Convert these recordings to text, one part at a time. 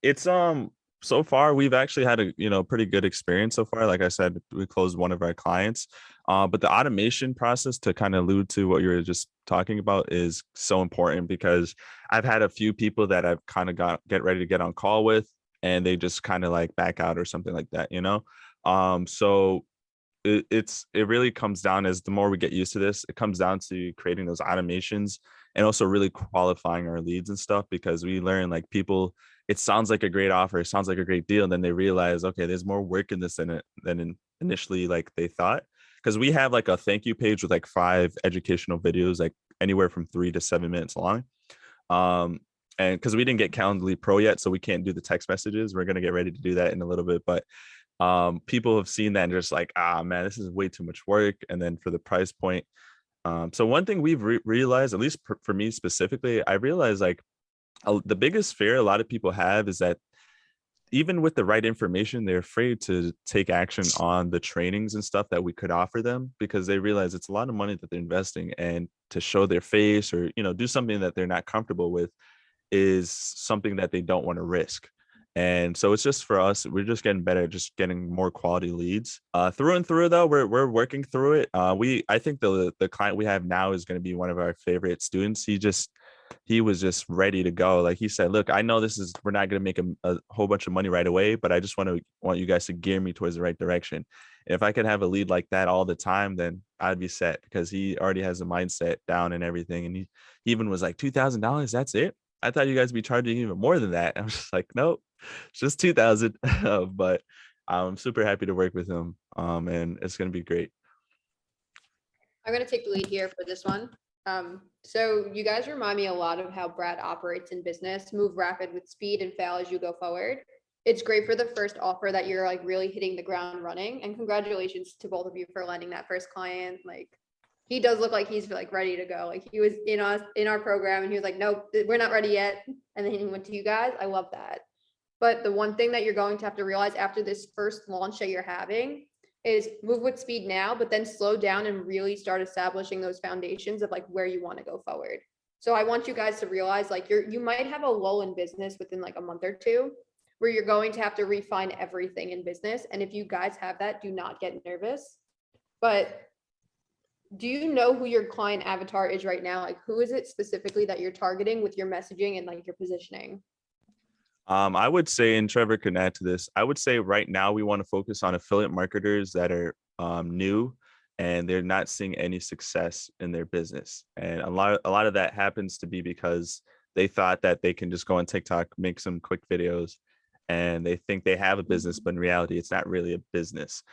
It's so far we've actually had a pretty good experience so far. Like I said, we closed one of our clients. But the automation process, to kind of allude to what you were just talking about, is so important because I've had a few people that I've kind of get ready to get on call with, and they just kind of like back out or something like that. So it really comes down, as the more we get used to this, it comes down to creating those automations and also really qualifying our leads and stuff, because we learn like people, it sounds like a great offer, it sounds like a great deal, and then they realize, okay, there's more work in this than initially like they thought. Because we have like a thank you page with like 5 educational videos, like anywhere from 3 to 7 minutes long. um and because we didn't get Calendly Pro yet, so we can't do the text messages. We're going to get ready to do that in a little bit, but people have seen that and just like, ah man, this is way too much work, and then for the price point. So one thing we've realized, at least for me specifically, I realized like the biggest fear a lot of people have is that even with the right information, they're afraid to take action on the trainings and stuff that we could offer them, because they realize it's a lot of money that they're investing, and to show their face or do something that they're not comfortable with is something that they don't want to risk. And so it's just, for us, we're just getting better at just getting more quality leads. Through and through though, we're working through it. I think the client we have now is going to be one of our favorite students. He was just ready to go. Like he said, look, I know we're not going to make a whole bunch of money right away, but I just want you guys to gear me towards the right direction. If I could have a lead like that all the time, then I'd be set, because he already has the mindset down and everything. And he even was like, $2,000, that's it? I thought you guys would be charging even more than that. I was just like, nope, it's just 2,000. But I'm super happy to work with him. And it's going to be great. I'm going to take the lead here for this one. So you guys remind me a lot of how Brad operates in business: move rapid with speed and fail as you go forward. It's great for the first offer that you're like really hitting the ground running, and congratulations to both of you for landing that first client. Like, he does look like he's like ready to go. Like, he was in our program and he was like, nope, we're not ready yet. And then he went to you guys. I love that. But the one thing that you're going to have to realize after this first launch that you're having is move with speed now, but then slow down and really start establishing those foundations of like where you want to go forward. So I want you guys to realize like you might have a lull in business within like a month or two where you're going to have to refine everything in business. And if you guys have that, do not get nervous. But do you know who your client avatar is right now? Like, who is it specifically that you're targeting with your messaging and like your positioning? I would say, and Trevor can add to this, I would say right now we want to focus on affiliate marketers that are new and they're not seeing any success in their business. And a lot of that happens to be because they thought that they can just go on TikTok, make some quick videos, and they think they have a business, but in reality, it's not really a business.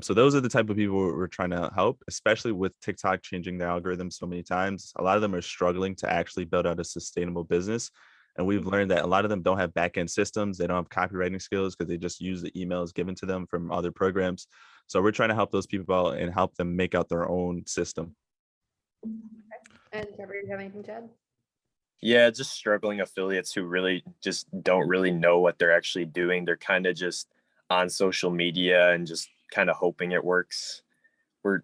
So those are the type of people we're trying to help, especially with TikTok changing their algorithm so many times. A lot of them are struggling to actually build out a sustainable business. And we've learned that a lot of them don't have back-end systems. They don't have copywriting skills because they just use the emails given to them from other programs. So we're trying to help those people out and help them make out their own system. And Trevor, do you have anything to add? Yeah, just struggling affiliates who really just don't really know what they're actually doing. They're kind of just on social media and just kind of hoping it works.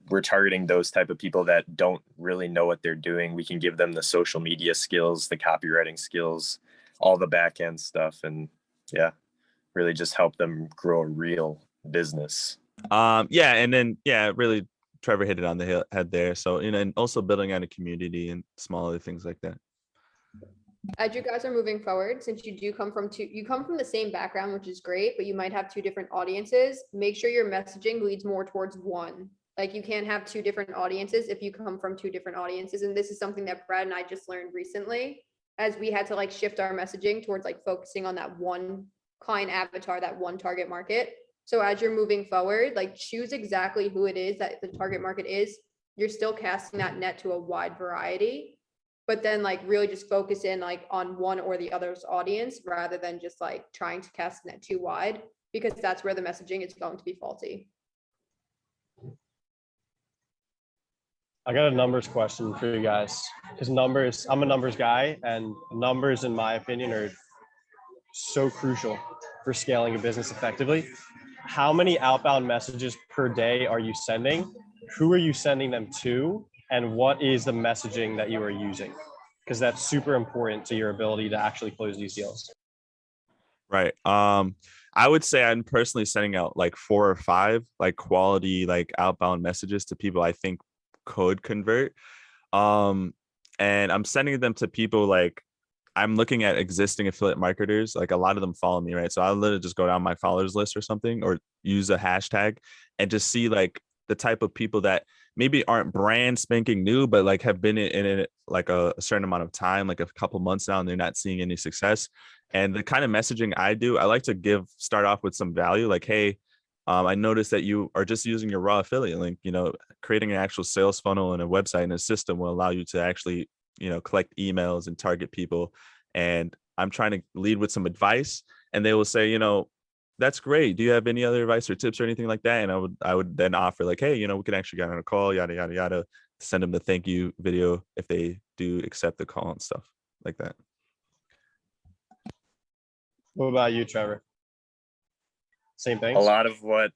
We're targeting those type of people that don't really know what they're doing. We can give them the social media skills, the copywriting skills, all the back end stuff, and yeah, really just help them grow a real business. Yeah, and then really, Trevor hit it on the head there. So and also building out a community and small other things like that. As you guys are moving forward, since you come from the same background, which is great, but you might have two different audiences, make sure your messaging leads more towards one. Like, you can't have two different audiences if you come from two different audiences. And this is something that Brad and I just learned recently, as we had to like shift our messaging towards like focusing on that one client avatar, that one target market. So as you're moving forward, like, choose exactly who it is that the target market is. You're still casting that net to a wide variety, but then like really just focus in like on one or the other's audience rather than just like trying to cast net too wide, because that's where the messaging is going to be faulty. I got a numbers question for you guys, because I'm a numbers guy, and numbers, in my opinion, are so crucial for scaling a business effectively. How many outbound messages per day are you sending? Who are you sending them to? And what is the messaging that you are using? Because that's super important to your ability to actually close these deals. Right. I would say I'm personally sending out like 4 or 5 like quality like outbound messages to people I think could convert. Um, and I'm sending them to people like I'm looking at existing affiliate marketers. Like a lot of them follow me, right? So I'll literally just go down my followers list or something, or use a hashtag and just see like the type of people that maybe aren't brand spanking new, but like have been in it like a certain amount of time, like a couple months now, and they're not seeing any success. And the kind of messaging I do, I like to start off with some value, like, hey, I noticed that you are just using your raw affiliate link. Creating an actual sales funnel and a website and a system will allow you to actually, collect emails and target people. And I'm trying to lead with some advice, and they will say, that's great. Do you have any other advice or tips or anything like that? And I would then offer like, hey, we can actually get on a call, yada, yada, yada, send them the thank you video if they do accept the call and stuff like that. What about you, Trevor? Same A things? lot of what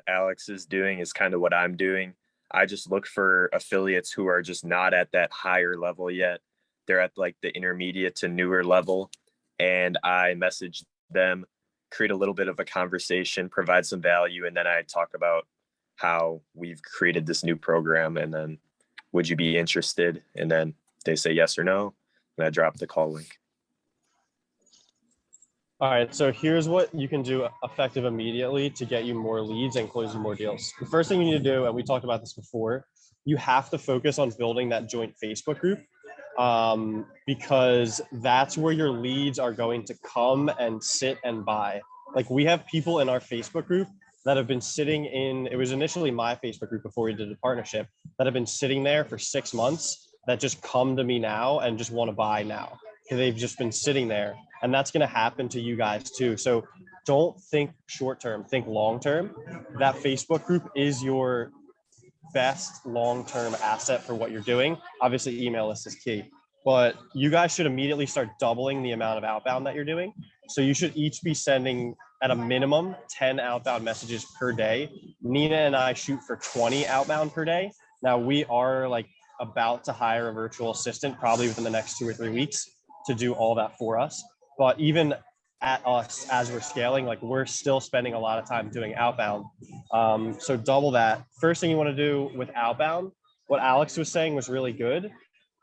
Alex is doing is kind of what I'm doing. I just look for affiliates who are just not at that higher level yet. They're at like the intermediate to newer level, and I message them, create a little bit of a conversation, provide some value, and then I talk about how we've created this new program, and then would you be interested? And then they say yes or no, and I drop the call link. All right, so here's what you can do effective immediately to get you more leads and close you more deals. The first thing you need to do, and we talked about this before, you have to focus on building that joint Facebook group, because that's where your leads are going to come and sit and buy. Like, we have people in our Facebook group that have been sitting in, it was initially my Facebook group before we did the partnership, that have been sitting there for 6 months that just come to me now and just want to buy now, because they've just been sitting there. And that's going to happen to you guys too. So don't think short term, think long term. That Facebook group is your best long term asset for what you're doing. Obviously, email list is key, but you guys should immediately start doubling the amount of outbound that you're doing. So you should each be sending at a minimum 10 outbound messages per day. Nina and I shoot for 20 outbound per day. Now, we are like about to hire a virtual assistant probably within the next 2 or 3 weeks to do all that for us. But even at us, as we're scaling, like, we're still spending a lot of time doing outbound. So double that. First thing you want to do with outbound, what Alex was saying was really good,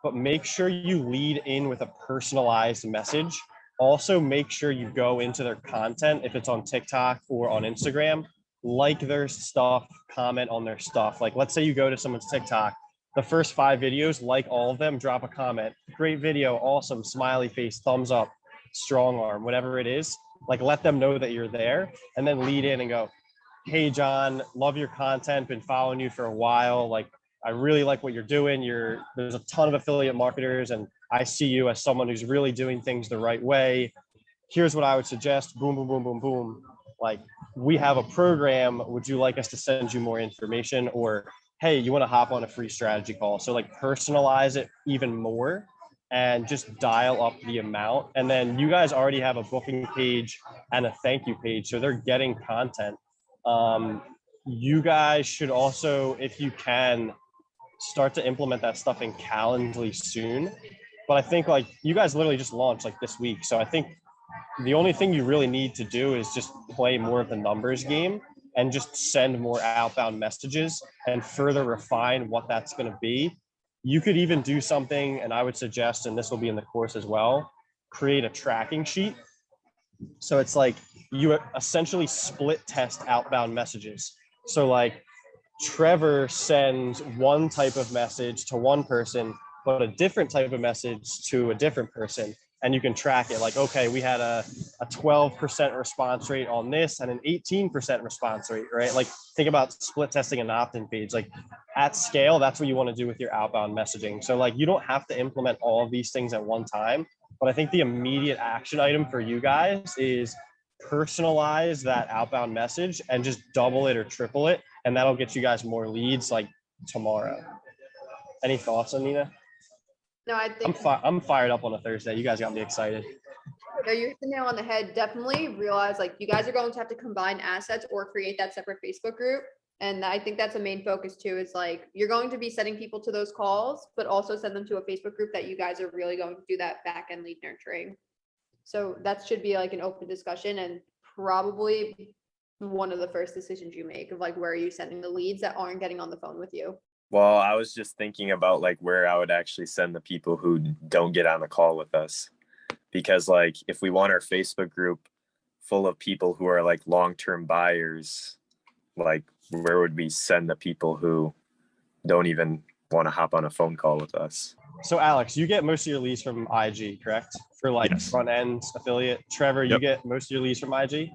but make sure you lead in with a personalized message. Also, make sure you go into their content, if it's on TikTok or on Instagram, like their stuff, comment on their stuff. Like, let's say you go to someone's TikTok, the first 5 videos, like all of them, drop a comment. Great video, awesome, smiley face, thumbs up, strong arm, whatever it is. Like, let them know that you're there, and then lead in and go, hey, John, love your content, been following you for a while. Like, I really like what you're doing. There's a ton of affiliate marketers, and I see you as someone who's really doing things the right way. Here's what I would suggest. Boom, boom, boom, boom, boom. Like, we have a program. Would you like us to send you more information? Or, hey, you want to hop on a free strategy call? So, like, personalize it even more and just dial up the amount. And then you guys already have a booking page and a thank you page, so they're getting content. You guys should also, if you can, start to implement that stuff in Calendly soon. But I think, like, you guys literally just launched like this week. So I think the only thing you really need to do is just play more of the numbers game and just send more outbound messages and further refine what that's going to be. You could even do something, and I would suggest, and this will be in the course as well, create a tracking sheet. So it's like you essentially split test outbound messages. So like, Trevor sends one type of message to one person, but a different type of message to a different person. And you can track it, like, okay, we had a 12% response rate on this and an 18% response rate, right? Like, think about split testing an opt-in page. Like, at scale, that's what you want to do with your outbound messaging. So like, you don't have to implement all of these things at one time, but I think the immediate action item for you guys is personalize that outbound message and just double it or triple it. And that'll get you guys more leads like tomorrow. Any thoughts, Anina? No, I think I'm fired up on a Thursday. You guys got me excited. no, you hit the nail on the head. Definitely realize, like, you guys are going to have to combine assets or create that separate Facebook group. And I think that's a main focus too, is like, you're going to be sending people to those calls, but also send them to a Facebook group that you guys are really going to do that back end lead nurturing. So that should be like an open discussion and probably one of the first decisions you make of like, where are you sending the leads that aren't getting on the phone with you? Well, I was just thinking about like where I would actually send the people who don't get on the call with us. Because like if we want our Facebook group full of people who are like long-term buyers, like where would we send the people who don't even want to hop on a phone call with us? So Alex, you get most of your leads from IG, correct? For like Yes. front end affiliate. Trevor, you Yep. get most of your leads from IG?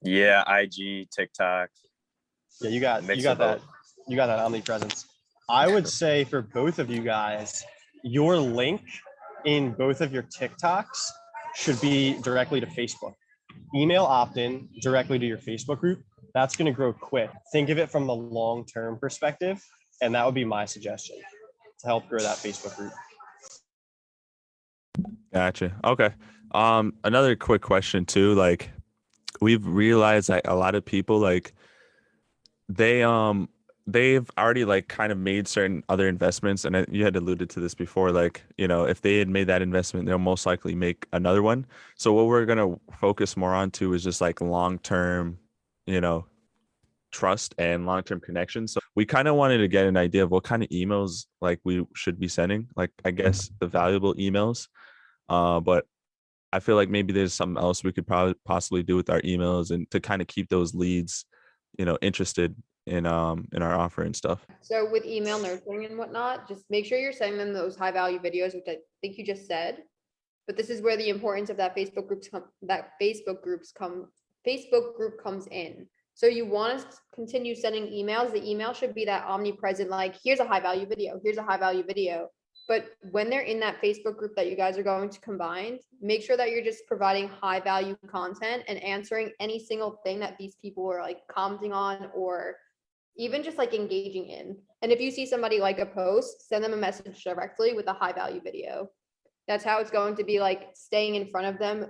Yeah, IG, TikTok. Yeah, you got Mix that. of both. You got that omnipresence. I would say for both of you guys, your link in both of your TikToks should be directly to Facebook. Email opt-in directly to your Facebook group. That's going to grow quick. Think of it from the long-term perspective, and that would be my suggestion to help grow that Facebook group. Gotcha. Okay. Another quick question too. Like, we've realized that a lot of people like they've already like kind of made certain other investments, and you had alluded to this before. Like, if they had made that investment, they'll most likely make another one. So what we're gonna focus more on to is just like long term, trust and long term connections. So we kind of wanted to get an idea of what kind of emails like we should be sending. Like, I guess the valuable emails. But I feel like maybe there's something else we could probably possibly do with our emails and to kind of keep those leads, interested in our offer and stuff. So with email nurturing and whatnot, just make sure you're sending them those high value videos, which I think you just said. But this is where the importance of that Facebook group comes in. So you want to continue sending emails. The email should be that omnipresent, like, here's a high value video, here's a high value video. But when they're in that Facebook group that you guys are going to combine, make sure that you're just providing high value content and answering any single thing that these people are like commenting on, or even just like engaging in. And if you see somebody like a post, send them a message directly with a high value video. That's how it's going to be like staying in front of them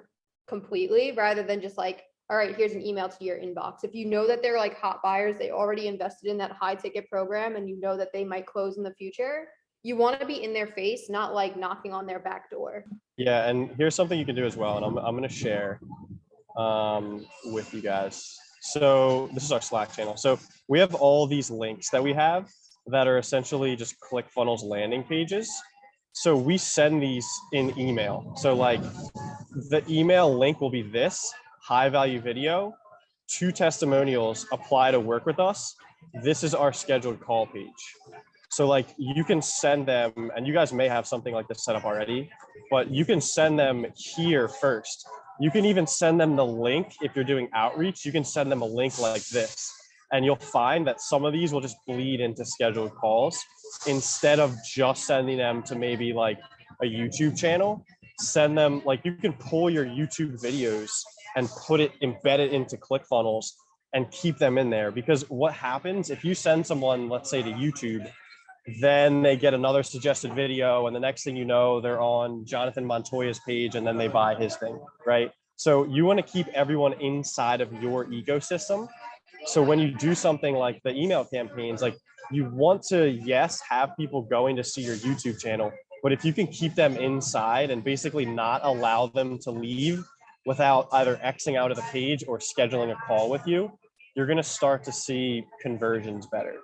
completely, rather than just like, all right, here's an email to your inbox. If you know that they're like hot buyers, they already invested in that high ticket program, and you know that they might close in the future, you want to be in their face, not like knocking on their back door. Yeah, and here's something you can do as well, and I'm going to share with you guys. So this is our Slack channel. So we have all these links that we have that are essentially just ClickFunnels landing pages. So we send these in email. So like the email link will be this high value video, 2 testimonials, apply to work with us. This is our scheduled call page. So like you can send them, and you guys may have something like this set up already, but you can send them here first. You can even send them the link. If you're doing outreach, you can send them a link like this, and you'll find that some of these will just bleed into scheduled calls instead of just sending them to maybe like a YouTube channel. Send them, like, you can pull your YouTube videos and embed it into ClickFunnels and keep them in there. Because what happens if you send someone, let's say, to YouTube, then they get another suggested video, and the next thing you know, they're on Jonathan Montoya's page, and then they buy his thing, right? So you want to keep everyone inside of your ecosystem. So when you do something like the email campaigns, like, you want to, yes, have people going to see your YouTube channel, but if you can keep them inside and basically not allow them to leave without either Xing out of the page or scheduling a call with you, you're going to start to see conversions better.